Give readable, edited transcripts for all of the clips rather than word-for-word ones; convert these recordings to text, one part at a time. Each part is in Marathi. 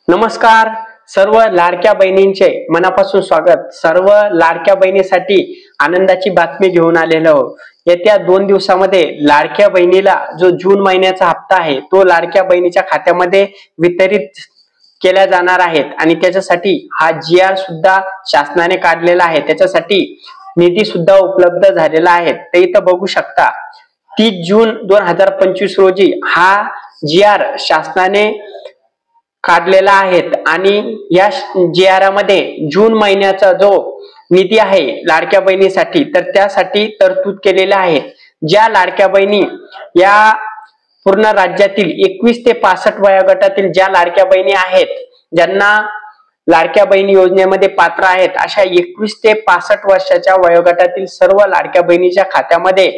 नमस्कार. सर्व लाडक्या बहिणींचे मनापासून स्वागत. सर्व लाडक्या बहिणीसाठी आनंदाची बातमी घेऊन आलेलो. येत्या 2 दिवसामध्ये लाडक्या बहिणीला जो जून महिन्याचा हप्ता आहे तो लाडक्या बहिणीच्या खात्यामध्ये वितरित केल्या जाणार आहेत आणि त्याच्यासाठी हा GR सुद्धा शासनाने काढलेला आहे. त्याच्यासाठी निधी सुद्धा उपलब्ध झालेला आहे. ते इथं बघू शकता. 30 जून 2025 रोजी हा GR शासनाने काढलेला आहेत आणि या GR मध्ये जून महिन्याचा जो निधी आहे लाडक्या बहिणीसाठी तर त्यासाठी तरतूद केलेल्या आहेत. ज्या लाडक्या बहिणी या पूर्ण राज्यातील 21 ते 65 वयोगटातील ज्या लाडक्या बहिणी आहेत ज्यांना लाडक्या बहिणी योजनेमध्ये पात्र आहेत अशा 21 ते 65 वर्षाच्या वयोगटातील सर्व लाडक्या बहिणीच्या खात्यामध्ये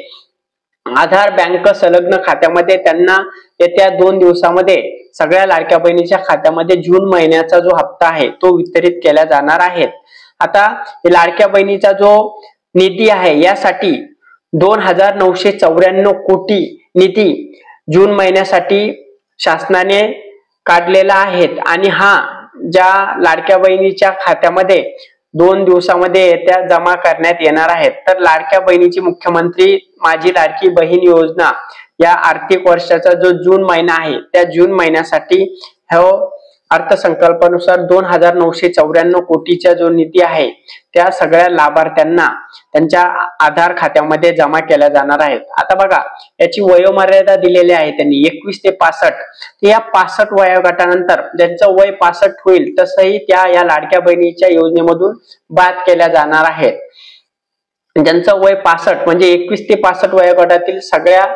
आधार बँक संलग्न खात्यामध्ये त्यांना येत्या 2 दिवसामध्ये सगळ्या लाडक्या बहिणीच्या खात्यामध्ये जून महिन्याचा जो हप्ता आहे तो वितरित केला जाणार आहे. आता लाडक्या बहिणीचा जो निधी आहे यासाठी 2994 कोटी निधी जून महिन्यासाठी शासनाने काढलेला आहे आणि हा ज्या लाडक्या बहिणीच्या खात्यामध्ये 2 दिवसामध्ये येत्या जमा करण्यात येणार आहेत. तर लाडक्या बहिणीची मुख्यमंत्री माझी लाडकी बहीण योजना या आर्थिक वर्षाचा जो जून महिना आहे त्या जून महिन्यासाठी अर्थसंकल्पानुसार 2994 कोटीचा जो निधी आहे त्या सगळ्या लाभार्थ्यांना त्यांच्या आधार खात्यामध्ये जमा केला जाणार आहे. आता बघा याची वयोमर्यादा दिलेली आहे त्यांनी 21 ते 65. या 65 वयोगटानंतर ज्यांचं वय 65 होईल तसंही त्या या लाडक्या बहिणीच्या योजनेमधून बाद केल्या जाणार आहेत. ज्यांचं वय 65 म्हणजे 21 ते 65 वयोगटातील सगळ्या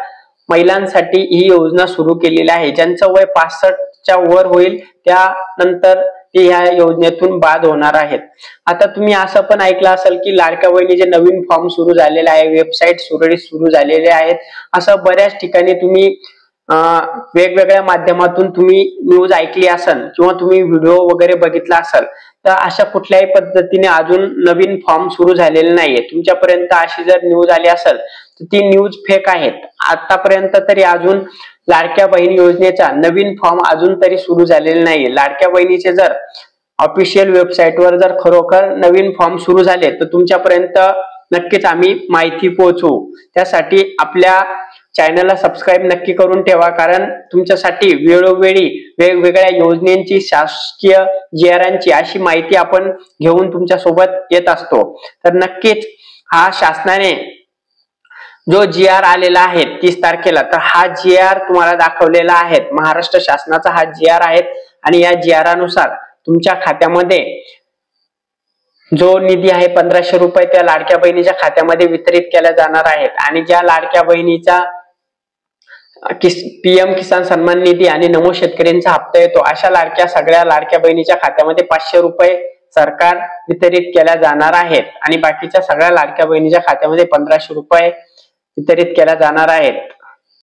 महिलांसाठी ही योजना सुरू केलेली आहे. ज्यांचं वय 65च्या वर होईल त्यानंतर ते ह्या योजनेतून बाद होणार आहेत. आता तुम्ही असं पण ऐकलं असेल की लाडक्या बहिणीचे नवीन फॉर्म सुरू झालेले आहे, वेबसाईट सुरू झालेले आहेत. असं बऱ्याच ठिकाणी तुम्ही वेगवेगळ्या माध्यमातून तुम्ही न्यूज ऐकली असेल किंवा तुम्ही व्हिडिओ वगैरे बघितला असेल. तर अशा कुठल्याही पद्धतीने अजून नवीन फॉर्म सुरू झालेले नाहीये. तुमच्यापर्यंत अशी जर न्यूज आली असेल तर ती न्यूज फेक आहेत. आतापर्यंत तरी अजून लाडक्या बहीण योजनेचा नवीन फॉर्म अजून तरी सुरू झालेला नाहीये. लाडक्या बहिणीचे जर ऑफिशियल वेबसाईटवर जर खरोखर नवीन फॉर्म सुरू झाले तर तुमच्यापर्यंत नक्कीच आम्ही माहिती पोहोचवू. त्यासाठी आपल्या चॅनलला सबस्क्राईब नक्की करून ठेवा, कारण तुमच्यासाठी वेळोवेळी वेगवेगळ्या योजनांची शासकीय GRांची अशी माहिती आपण घेऊन तुमच्या सोबत येत असतो. तर नक्कीच हा शासनाने जो GR आलेला आहे 30 तारखेला तर हा GR तुम्हाला दाखवलेला आहे. महाराष्ट्र शासनाचा हा GR आहे आणि या GRनुसार तुमच्या खात्यामध्ये जो निधी आहे 1500 रुपये त्या लाडक्या बहिणीच्या खात्यामध्ये वितरित केला जाणार आहेत. आणि ज्या लाडक्या बहिणीचा PM किसान सन्मान निधी आणि नमो शेतकऱ्यांचा हप्ता येतो अशा सगळ्या लाडक्या बहिणीच्या खात्यामध्ये 500 रुपये सरकार वितरित केल्या जाणार आहेत आणि बाकीच्या सगळ्या लाडक्या बहिणीच्या खात्यामध्ये 1500 रुपये वितरित केल्या जाणार आहेत.